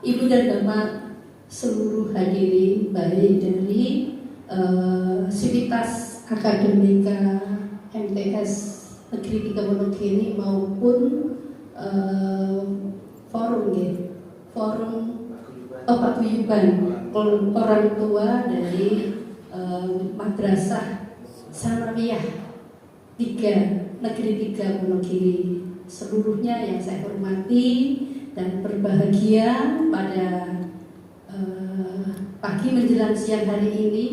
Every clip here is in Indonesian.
Ibu dan Bapak seluruh hadirin baik dari Sivitas Akademika MTS Negeri 3 Wonogiri maupun forum paguyuban orang tua dari Madrasah Sanawiyah 3 Negeri 3 Wonogiri. Seluruhnya yang saya hormati dan berbahagia pada pagi menjelang siang hari ini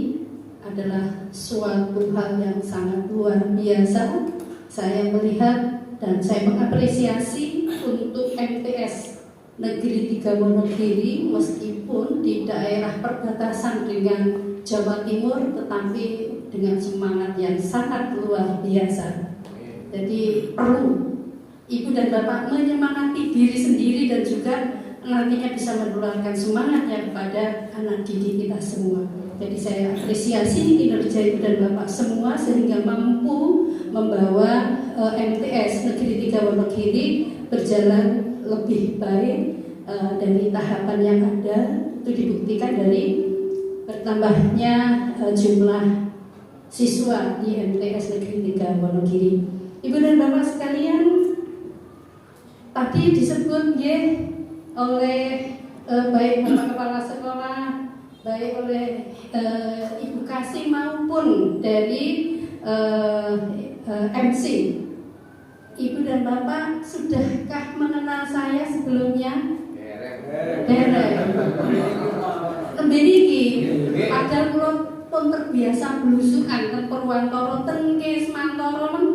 adalah suatu hal yang sangat luar biasa. Saya melihat dan saya mengapresiasi untuk MTS Negeri 3 Wonogiri meskipun di daerah perbatasan dengan Jawa Timur, tetapi dengan semangat yang sangat luar biasa. Jadi perlu Ibu dan Bapak menyemangati diri sendiri dan juga nantinya bisa menularkan semangatnya kepada anak didik kita semua. Jadi saya apresiasi kinerja Ibu dan Bapak semua sehingga mampu membawa MTS Negeri 3 Wonogiri berjalan lebih baik dari tahapan yang ada. Itu dibuktikan dari bertambahnya jumlah siswa di MTS Negeri 3 Wonogiri. Ibu dan Bapak sekalian, tadi disebut oleh baik Bapak Kepala Sekolah, baik oleh Ibu Kasih maupun dari MC. Ibu dan Bapak sudahkah mengenal saya sebelumnya? Nembiriki, padahal kula pun terbiasa blusukan ten Purwantara ten Kesmantara men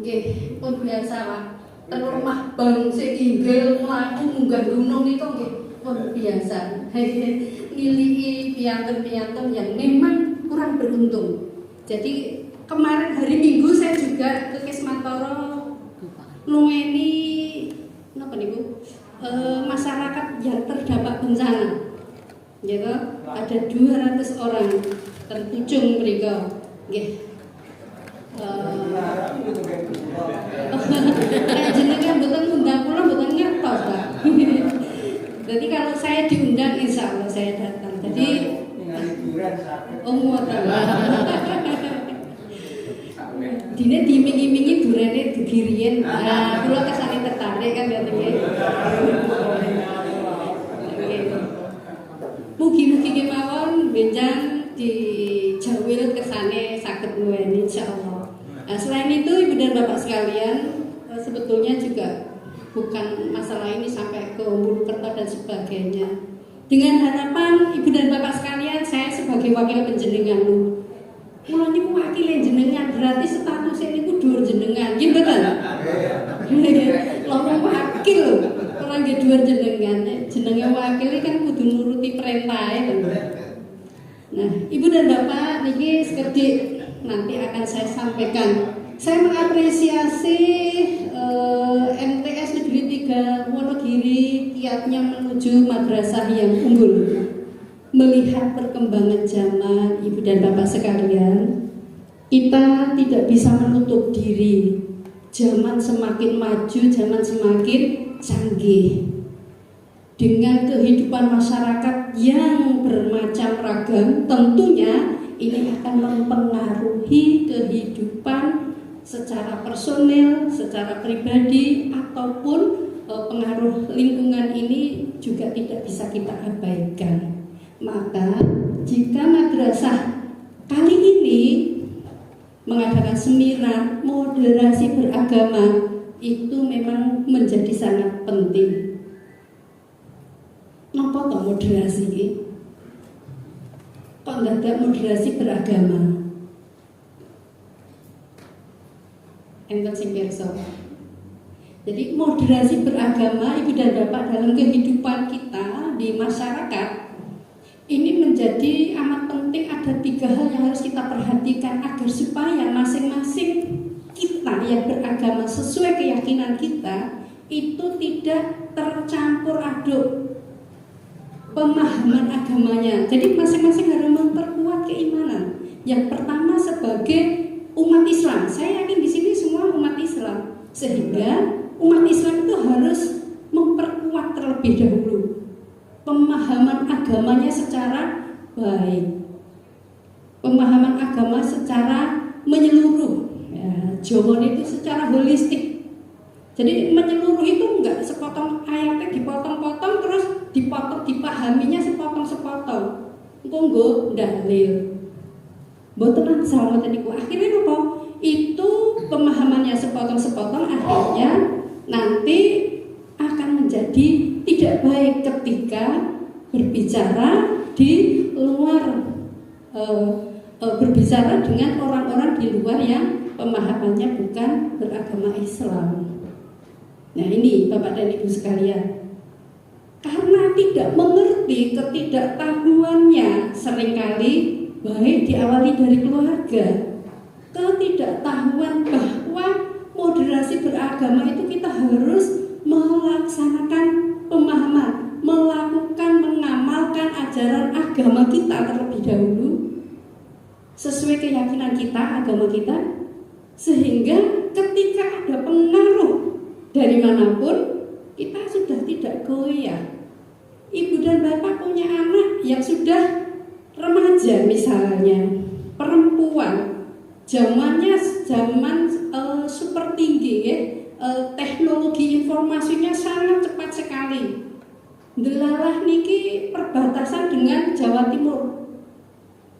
nggih pun biasa Pak. Ten rumah bang sing inggil mlaku munggah gunung niku nggih pun biasa. Ngiliki piyanten-piyanten yang memang kurang beruntung. Jadi kemarin hari Minggu saya juga ke Kesmantara nuweni napa niku masyarakat yang terdampak bencana. Gitu, ada 200 orang terpucung mereka. Nggih. Jenenge mboten undang kula mboten ngertos, Pak. Jadi kalau saya diundang insya Allah saya datang. Jadi ngoten. Dine diiming-imingi durene digiriyen. Nah, kula kesane tertarik kan ngoten nggih. Mugi-mugi kemawon benjang dijawil kesane saged nuweni insyaallah. Nah, selain itu Ibu dan Bapak sekalian, sebetulnya juga bukan masalah ini sampai ke Purwokerto dan sebagainya. Dengan harapan Ibu dan Bapak sekalian, saya sebagai wakil panjenengan kula niku wakile jenengan, berarti statusnya niku dhuwur jenengan. Nggih mboten? Lha wakil ora nggih dhuwur jenengan. Jenenge wakil kan kudu nuruti perintahe. Nah, Ibu dan Bapak niki sekedhik nanti akan saya sampaikan. Saya mengapresiasi MTS Negeri 3 Wonogiri kiatnya menuju madrasah yang unggul. Melihat perkembangan zaman, Ibu dan Bapak sekalian, kita tidak bisa menutup diri. Zaman semakin maju, zaman semakin canggih. Dengan kehidupan masyarakat yang bermacam ragam, tentunya ini akan mempengaruhi kehidupan secara personil, secara pribadi, ataupun pengaruh lingkungan ini juga tidak bisa kita abaikan. Maka jika madrasah kali ini mengadakan seminar moderasi beragama, itu memang menjadi sangat penting. Napa to moderasi iki? Kok nggak moderasi beragama? Enten sing pirsa. Jadi moderasi beragama Ibu dan Bapak dalam kehidupan kita di masyarakat ini menjadi amat penting. Ada 3 hal yang harus kita perhatikan agar supaya masing-masing kita yang beragama sesuai keyakinan kita itu tidak tercampur aduk pemahaman agamanya. Jadi masing-masing harus memperkuat keimanan. Yang pertama sebagai umat Islam. Saya yakin di sini semua umat Islam. Sehingga umat Islam itu harus memperkuat terlebih dahulu pemahaman agamanya secara baik, pemahaman agama secara menyeluruh. Ya, Jawa itu secara holistik. Jadi menyeluruh itu enggak sepotong ayatnya dipotong-potong terus dipotong dipahaminya sepotong-sepotong. Engko dalil. Mboten sama tadi akhirnya apa? Itu pemahamannya sepotong-sepotong akhirnya nanti akan menjadi tidak baik ketika berbicara di luar berbicara dengan orang-orang di luar yang pemahamannya bukan beragama Islam. Nah ini Bapak dan Ibu sekalian, karena tidak mengerti ketidaktahuannya seringkali baik diawali dari keluarga. Ketidaktahuan bahwa moderasi beragama itu kita harus melaksanakan pemahaman, melakukan, mengamalkan ajaran agama kita terlebih dahulu sesuai keyakinan kita, agama kita, sehingga ketika ada pengaruh dari manapun kita sudah tidak goyah. Ibu dan bapak punya anak yang sudah remaja misalnya, perempuan, zamannya zaman super tinggi ya, teknologi informasinya sangat cepat sekali. Delalah niki perbatasan dengan Jawa Timur,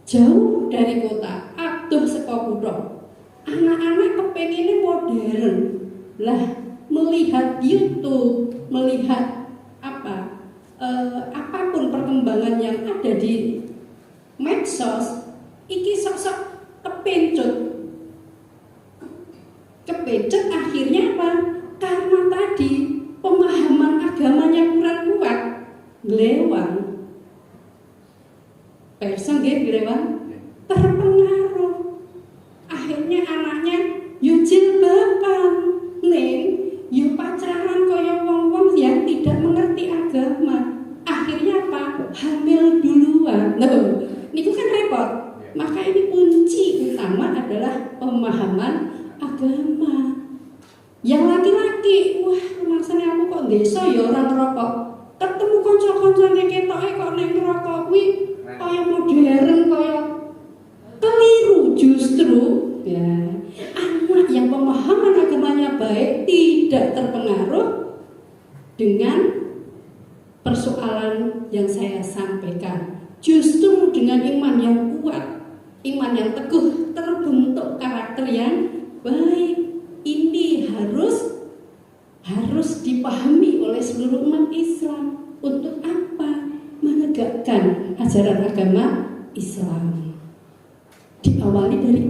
jauh dari kota, aduh sekopudok. Anak-anak kepengennya modern lah, melihat YouTube, melihat apapun perkembangan yang ada di medsos, iki sok-sok kepencut akhirnya apa? Karena tadi pemahaman agamanya kurang kuat, glewang. Person glewang terpengaruh. Akhirnya anaknya jilbaban, neng, pacaran kaya wong-wong yang tidak mengerti agama. Akhirnya apa? Hamil duluan. Loh, niku kan repot. Maka ini kunci utama adalah pemahaman agama. Yang laki-laki, wah, maksudnya aku kok desa ya orang rokok. Ketemu kanca-kancane ketoke kok ning rokok kuwi kaya modern, kaya keliru justru ya. Anak yang pemahaman agamanya baik tidak terpengaruh dengan persoalan yang saya sampaikan. Justru dengan iman yang kuat, iman yang teguh, terbentuk karakter yang baik. Ini harus dipahami oleh seluruh umat Islam. Untuk apa? Menegakkan ajaran agama Islam. Diawali dari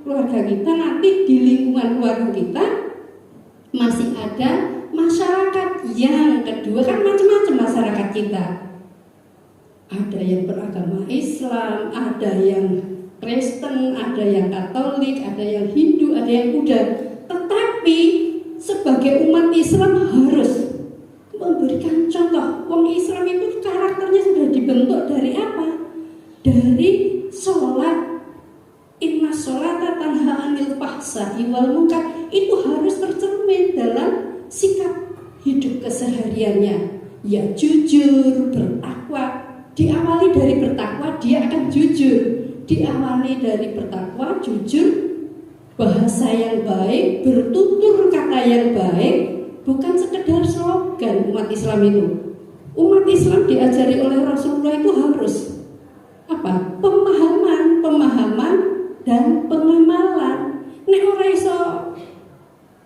keluarga kita, nanti di lingkungan keluarga kita masih ada masyarakat. Yang kedua kan macam-macam masyarakat kita. Ada yang beragama Islam, ada yang Kristen, ada yang Katolik, ada yang Hindu, ada yang Buddha. Tetapi sebagai umat Islam harus memberikan contoh. Wong Islam itu karakternya sudah dibentuk dari apa? Dari sholat. Inna sholata tanha anil fahsya'i wal munkar. Itu harus tercermin dalam sikap hidup kesehariannya. Ya jujur, bertakwa. Diawali dari bertakwa, dia akan jujur. Diawali dari bertakwa, jujur, bahasa yang baik, bertutur kata yang baik, bukan sekedar slogan umat Islam itu. Umat Islam diajari oleh Rasulullah itu harus apa? Pemahaman dan pengamalan. Nek ora iso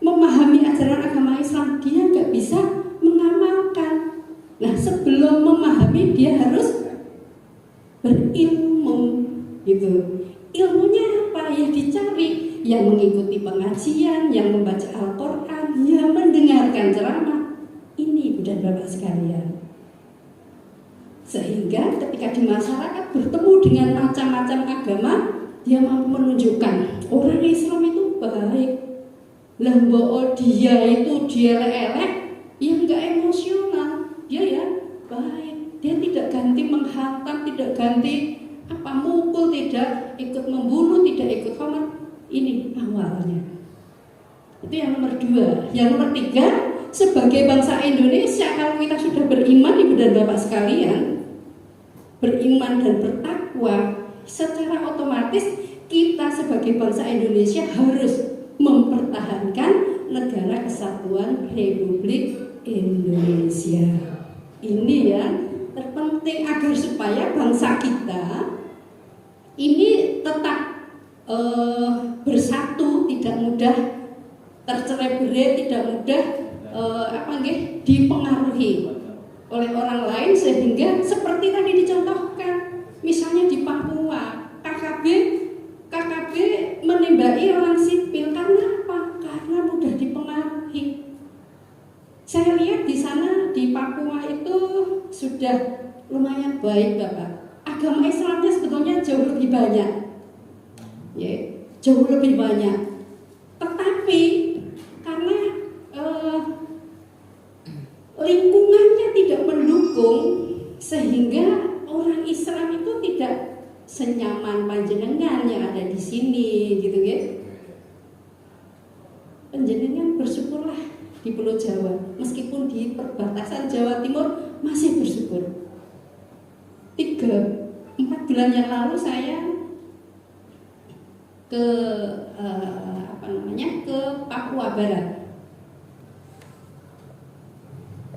memahami ajaran agama Islam, dia nggak bisa mengamalkan. Nah, sebelum memahami dia harus berilmu, gitu. Ilmunya apa? Ya dicari, yang mengikuti pengajian, yang membaca Al-Quran, yang mendengarkan ceramah. Ini Ibu dan Bapak sekalian. Sehingga ketika di masyarakat bertemu dengan macam-macam agama, dia mampu menunjukkan orang Islam itu baik. Lah mbok dia elek, ya enggak emosional, dia ya baik. Dia tidak ganti menghantam, tidak ganti mukul, tidak ikut membunuh, tidak ikut khomer. Ini awalnya. Itu yang nomor 2. Yang nomor 3, sebagai bangsa Indonesia, kalau kita sudah beriman, Ibu dan Bapak sekalian, beriman dan bertakwa, secara otomatis kita sebagai bangsa Indonesia harus mempertahankan negara kesatuan Republik Indonesia. Ini ya terpenting agar supaya bangsa kita ini tetap bersatu, tidak mudah tercerai-berai, tidak mudah dipengaruhi oleh orang lain, sehingga seperti tadi dicontohkan, misalnya di Papua, KKB menembaki orang sipil karena apa? Karena mudah dipengaruhi. Saya lihat di sana di Papua itu sudah lumayan baik, Bapak. Agama Islamnya sebetulnya jauh lebih banyak, ya, jauh lebih banyak. Tetapi karena lingkungannya tidak mendukung, sehingga orang Islam itu tidak senyaman panjenengan yang ada di sini, gitu ya. Panjenengan bersyukurlah di Pulau Jawa, meskipun di perbatasan Jawa Timur masih bersyukur. 3-4 bulan yang lalu saya ke ke Papua Barat.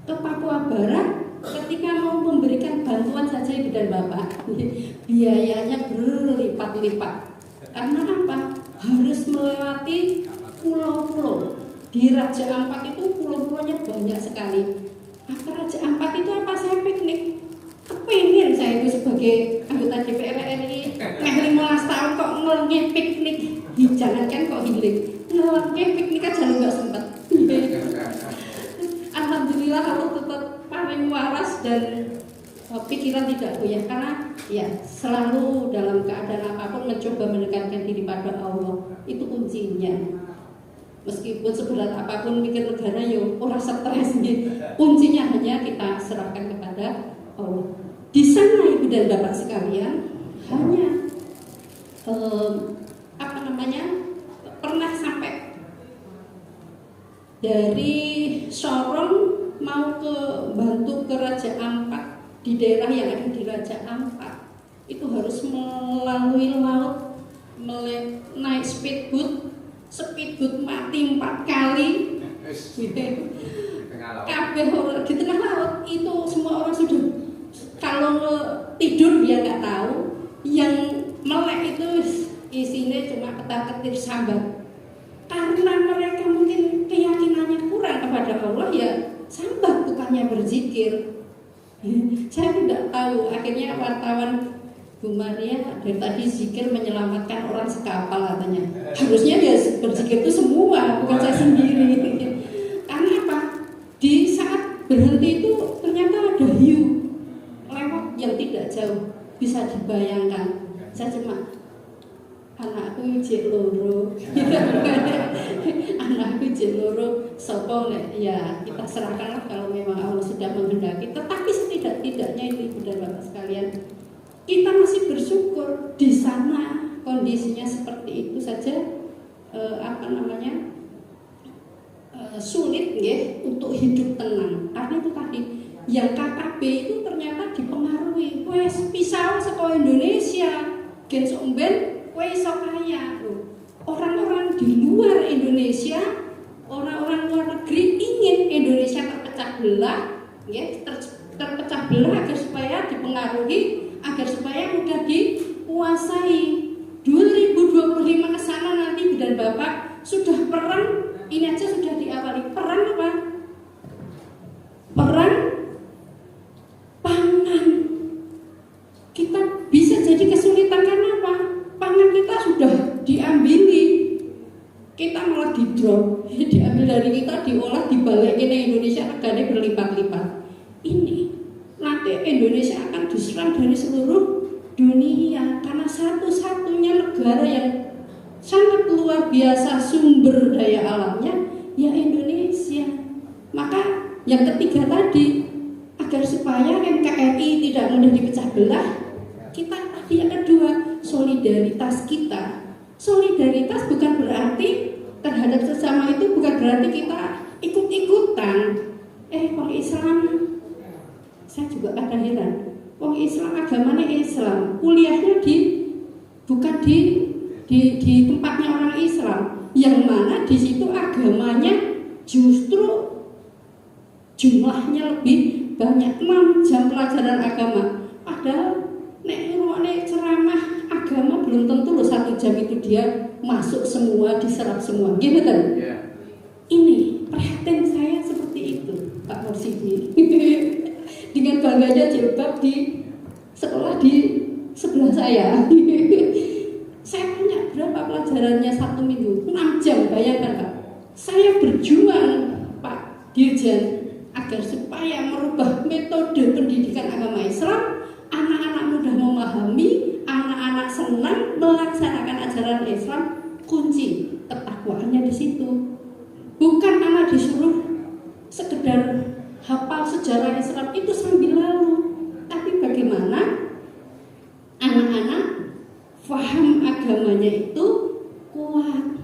Ke Papua Barat, ketika mau memberikan bantuan saja, Ibu dan Bapak, biayanya berlipat-lipat. Karena apa? Harus melewati pulau-pulau. Di Raja Ampat itu pulau-pulaunya banyak sekali. Apa Raja Ampat itu apa? Saya piknik. Kepengen saya itu sebagai anggota DPR RI 15 tahun kok ngelengin piknik. Jangankan kok healing, ngelengin piknik aja lu nggak sempat. Alhamdulillah kalau tetap paling waras dan pikiran tidak goyah, karena ya selalu dalam keadaan apapun mencoba mendekatkan diri pada Allah, itu kuncinya. Meskipun seberat apapun mikir negara, yo orang stres nih, kuncinya hanya kita serahkan kepada Allah. Di sana Ibu dan Bapak sekalian, hanya pernah sampai dari Sorong mau ke bantu ke Raja Ampat, di daerah yang ada di Raja Ampat itu harus melalui laut, naik speedboat mati 4 kali. Kabeh di tengah laut itu semua orang sudah, kalau tidur dia nggak tahu, yang melek itu isinya cuma ketar-ketir sambat. Karena mereka mungkin keyakinannya kurang kepada Allah, ya sambat bukannya berzikir. Saya tidak tahu, akhirnya wartawan Bu Maria dari tadi zikir menyelamatkan orang sekapal katanya. Harusnya ya berzikir itu semua, bukan saya sendiri. Karena apa? Di saat berhenti itu ternyata ada hiu lewat yang tidak jauh, bisa dibayangkan. Saya cuma, anakku jek loro, anakku jek loro, sopo nek ya kita serahkanlah kalau memang Allah sudah menghendaki. Tetapi setidak-tidaknya itu Ibu dan Bapak sekalian, kita masih bersyukur di sana kondisinya seperti itu saja, sulit ya untuk hidup tenang. Karena itu tadi yang KKB itu ternyata dipengaruhi. Wes pisau saka Indonesia, gen somben kowe iso kaya loh. Orang-orang di luar Indonesia, orang-orang luar negeri ingin Indonesia terpecah belah, ya, terpecah belah agar supaya dipengaruhi, agar supaya mudah dikuasai. 2025 ke sana nanti Ibu dan Bapak sudah perang, ini aja sudah diawali. Perang apa? Perang pangan. Kita bisa jadi kesulitan karena apa? Pangan kita sudah diambili, kita malah di-drop, diambil dari kita, diolah, dibalikin ke Indonesia, harganya berlipat-lipat. Ini nanti Indonesia akan diserang dari seluruh dunia karena satu-satunya negara yang sangat luar biasa sumber daya alamnya ya Indonesia. Maka yang ketiga tadi, agar supaya NKRI tidak mudah dipecah belah, kita tadi yang kedua, solidaritas kita. Solidaritas bukan berarti terhadap sesama itu bukan berarti kita ikut-ikutan. tentang wong Islam. Saya juga kadang heran, wong Islam agamanya Islam, kuliahnya bukan di tempatnya orang Islam, yang mana di situ agamanya justru jumlahnya lebih banyak, 6 jam pelajaran agama. Padahal nek ceramah agama belum tentu loh 1 jam itu dia masuk semua, diserap semua, gitu kan? Ini perhatian saya seperti itu, Pak Mursidi. Dengan bangganya jilbab di sekolah di sebelah saya. Saya tanya berapa pelajarannya 1 minggu? 6 jam, bayangkan Pak. Saya berjuang Pak Dirjen agar supaya merubah metode pendidikan agama Islam, anak-anak mudah memahami, anak-anak senang melaksanakan ajaran Islam. Kunci ketakwaannya di situ. Bukan anak disuruh sekedar hafal sejarah Islam itu sambil lalu, tapi bagaimana anak-anak faham agamanya itu kuat,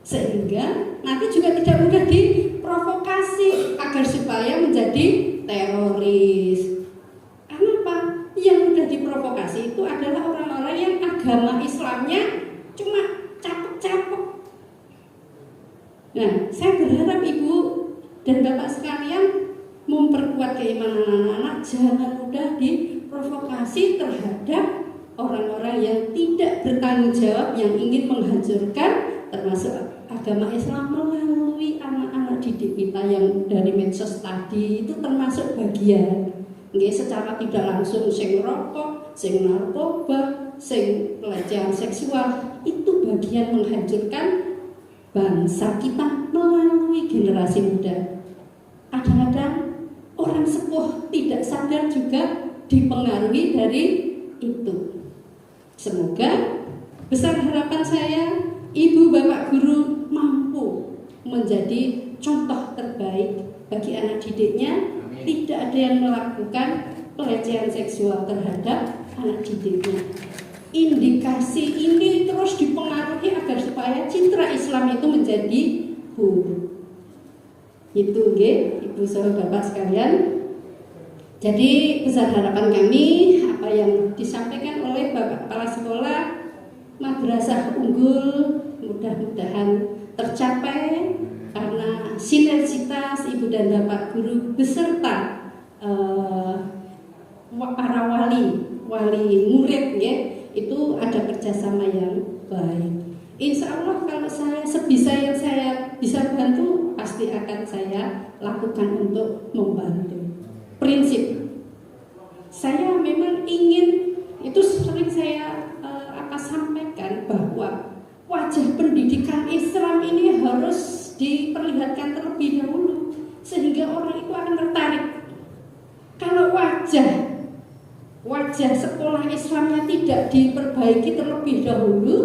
sehingga nanti juga tidak mudah diprovokasi agar supaya menjadi teroris. Kenapa? Yang mudah diprovokasi itu adalah orang-orang yang agama Islamnya cuma capek-capek. Nah, saya berharap Ibu dan Bapak sekalian memperkuat keimanan anak-anak, jangan mudah diprovokasi terhadap orang-orang yang tidak bertanggung jawab, yang ingin menghancurkan termasuk agama Islam melalui anak-anak didik kita yang dari medsos tadi. Itu termasuk bagian, secara tidak langsung sing rokok, sing narkoba, sing pelecehan seksual, itu bagian menghancurkan bangsa kita melalui generasi muda. Kadang-kadang orang sepuh tidak sadar juga dipengaruhi dari itu. Semoga besar harapan saya, Ibu Bapak Guru mampu menjadi contoh terbaik bagi anak didiknya. Amin. Tidak ada yang melakukan pelecehan seksual terhadap anak didiknya. Indikasi ini terus dipengaruhi agar supaya citra Islam itu menjadi buruk. Itu Ibu saudara Bapak sekalian. Jadi besar harapan kami apa yang disampaikan oleh Bapak Kepala Sekolah Madrasah Unggul mudah-mudahan tercapai karena sinergitas Ibu dan Bapak guru beserta para wali murid itu ada kerjasama yang baik. Insya Allah kalau saya sebisa yang saya bisa bantu pasti akan saya lakukan untuk membantu. Prinsip saya memang ingin, itu sering saya sampaikan bahwa wajah pendidikan Islam ini harus diperlihatkan terlebih dahulu sehingga orang itu akan tertarik. Kalau wajah sekolah Islamnya tidak diperbaiki terlebih dahulu,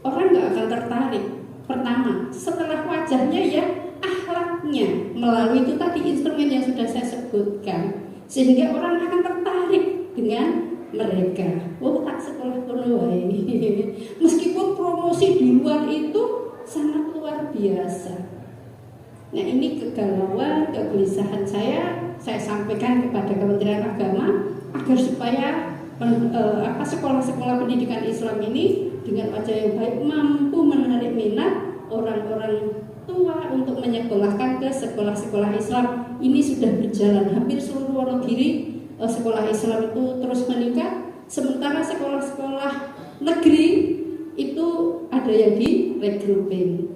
orang nggak akan tertarik. Pertama, setelah wajahnya ya akhlaknya melalui itu tadi instrumen yang sudah saya sebutkan, sehingga orang akan tertarik dengan mereka. Oh, tak sekolah kono wae. Meskipun promosi di luar itu sangat luar biasa. Nah, ini kegalauan, kegelisahan saya sampaikan kepada Kementerian Agama agar supaya sekolah-sekolah pendidikan Islam ini dengan wajah yang baik mampu menarik minat orang-orang tua untuk menyekolahkan ke sekolah-sekolah Islam. Ini sudah berjalan hampir seluruh Wonogiri, sekolah Islam itu terus meningkat, sementara sekolah-sekolah negeri itu ada yang di-regrouping.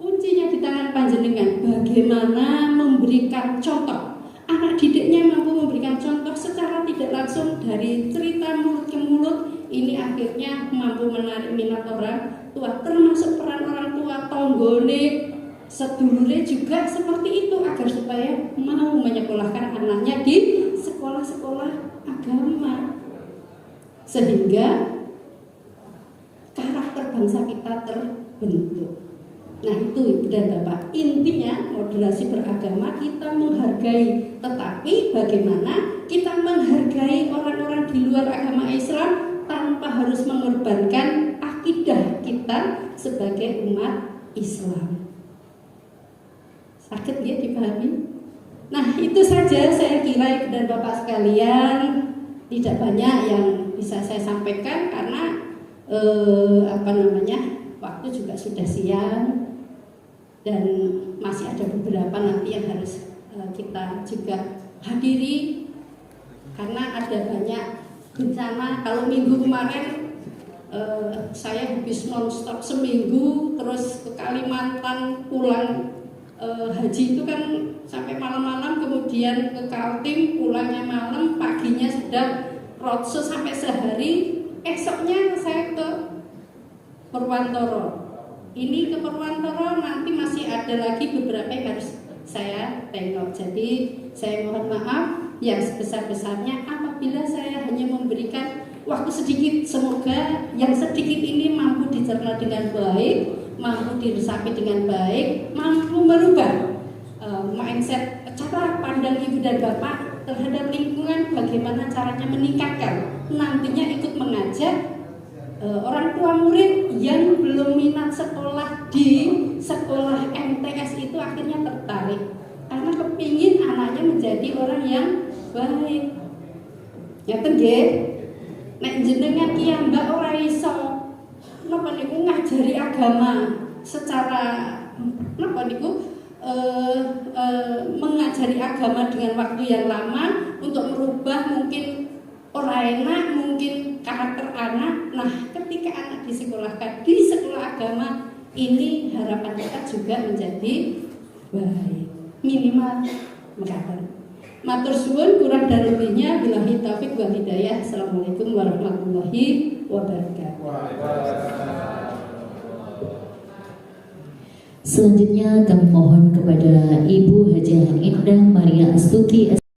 Kuncinya di tangan panjenengan, bagaimana memberikan contoh. Anak didiknya mampu memberikan contoh secara tidak langsung dari cerita mulut ke mulut. Ini akhirnya mampu menarik minat orang tua, termasuk peran orang tua, tonggone, sedulure juga seperti itu agar supaya mau menyekolahkan anaknya di sekolah-sekolah agama, sehingga karakter bangsa kita terbentuk. Nah, itu Ibu dan Bapak, intinya moderasi beragama kita menghargai, tetapi bagaimana kita menghargai orang-orang di luar agama Islam tanpa harus mengorbankan akidah kita sebagai umat Islam. Sakit ya dipahami? Nah itu saja saya kira Ibu dan Bapak sekalian, tidak banyak yang bisa saya sampaikan karena waktu juga sudah siang dan masih ada beberapa nanti yang harus kita juga hadiri karena ada banyak bencana. Kalau minggu kemarin saya habis nonstop seminggu, terus ke Kalimantan pulang haji itu kan sampai malam-malam, kemudian ke Kaltim pulangnya malam, paginya sudah roadshow sampai sehari, esoknya saya ke Purwantoro. Ini ke Purwantoro, nanti masih ada lagi beberapa yang harus saya tengok. Jadi saya mohon maaf yang sebesar-besarnya apabila saya hanya memberikan waktu sedikit. Semoga yang sedikit ini mampu dicerna dengan baik, mampu diresapi dengan baik, mampu merubah mindset, cara pandang Ibu dan Bapak terhadap lingkungan, bagaimana caranya meningkatkan. Nantinya ikut mengajak orang tua murid yang belum minat sekolah di sekolah MTS itu akhirnya tertarik karena kepingin anaknya menjadi orang yang baik. Ngaten nggih. Nek jenengan ki mbak ora iso napa niku ngajari agama secara napa niku mengajari agama dengan waktu yang lama untuk merubah mungkin orang enak, mungkin karakter anak. Nah, ketika anak disekolahkan di sekolah agama, ini harapan kita juga menjadi baik, minimal mengatakan. Matur suwun, kurang dan lebihnya billahi taufik wal hidayah. Assalamualaikum warahmatullahi wabarakatuh. Selanjutnya kami mohon kepada Ibu Hajah Indah Maria Astuti